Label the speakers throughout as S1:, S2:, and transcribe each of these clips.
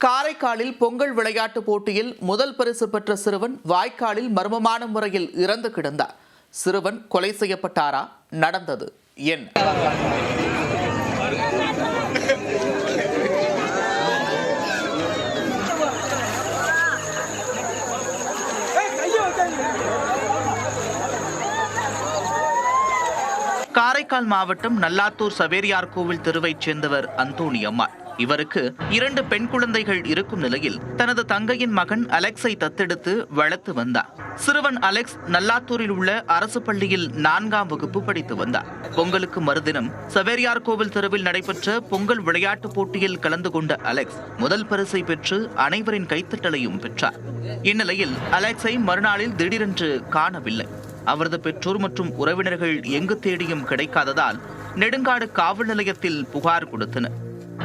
S1: காரைக்காலில் பொங்கல் விளையாட்டுப் போட்டியில் முதல் பரிசு பெற்ற சிறுவன் வாய்க்காலில் மர்மமான முறையில் இறந்து கிடந்தார். சிறுவன் கொலை செய்யப்பட்டாரா? நடந்தது என்ன? காரைக்கால் மாவட்டம் நல்லாத்தூர் சவேரியார் கோவில் தெருவைச் சேர்ந்தவர் அந்தோணி அம்மாள். இவருக்கு 2 பெண் குழந்தைகள் இருக்கும் நிலையில் தனது தங்கையின் மகன் அலெக்ஸை தத்தெடுத்து வளர்த்து வந்தார். சிறுவன் அலெக்ஸ் நல்லாத்தூரில் உள்ள அரசு பள்ளியில் 4ஆம் வகுப்பு படித்து வந்தார். பொங்கலுக்கு மறுதினம் சவேரியார் கோவில் தெருவில் நடைபெற்ற பொங்கல் விளையாட்டுப் போட்டியில் கலந்து கொண்ட அலெக்ஸ் முதல் பரிசை பெற்று அனைவரின் கைத்தட்டலையும் பெற்றார். இந்நிலையில் அலெக்ஸை மறுநாளில் திடீரென்று காணவில்லை. அவரது பெற்றோர் மற்றும் உறவினர்கள் எங்கு தேடியும் கிடைக்காததால் நெடுங்காடு காவல் நிலையத்தில் புகார் கொடுத்தனர்.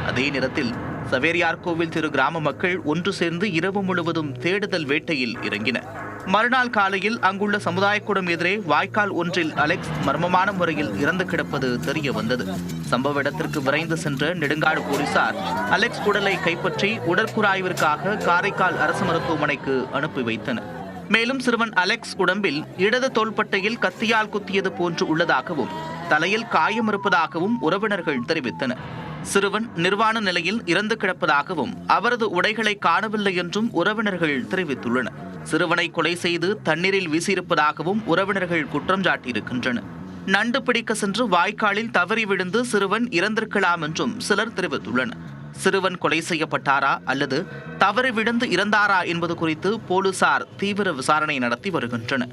S1: அதே நேரத்தில் சவேரியார் கோவில் தெரு கிராம மக்கள் ஒன்று சேர்ந்து இரவு முழுவதும் தேடுதல் வேட்டையில் இறங்கினர். மறுநாள் காலையில் அங்குள்ள சமுதாயக்கூடம் எதிரே வாய்க்கால் ஒன்றில் அலெக்ஸ் மர்மமான முறையில் இறந்து கிடப்பது தெரிய வந்தது. சம்பவ இடத்திற்கு விரைந்து சென்ற நெடுங்காடு போலீசார் அலெக்ஸ் உடலை கைப்பற்றி உடற்கூறாய்விற்காக காரைக்கால் அரசு மருத்துவமனைக்கு அனுப்பி வைத்தனர். மேலும் சிறுவன் அலெக்ஸ் உடம்பில் இடது தோள்பட்டையில் கத்தியால் குத்தியது போன்று உள்ளதாகவும் தலையில் காயம் இருப்பதாகவும் உறவினர்கள் தெரிவித்தனர். சிறுவன் நிர்வாண நிலையில் இறந்து கிடப்பதாகவும் அவரது உடைகளை காணவில்லை என்றும் உறவினர்கள் தெரிவித்துள்ளனர். சிறுவனை கொலை செய்து தண்ணீரில் வீசியிருப்பதாகவும் உறவினர்கள் குற்றம் சாட்டியிருக்கின்றனர். நண்டு பிடிக்க சென்று வாய்க்காலில் தவறி விழுந்து சிறுவன் இறந்திருக்கலாம் என்றும் சிலர் தெரிவித்துள்ளனர். சிறுவன் கொலை செய்யப்பட்டாரா அல்லது தவறி விழுந்து இறந்தாரா என்பது குறித்து போலீசார் தீவிர விசாரணை நடத்தி வருகின்றனர்.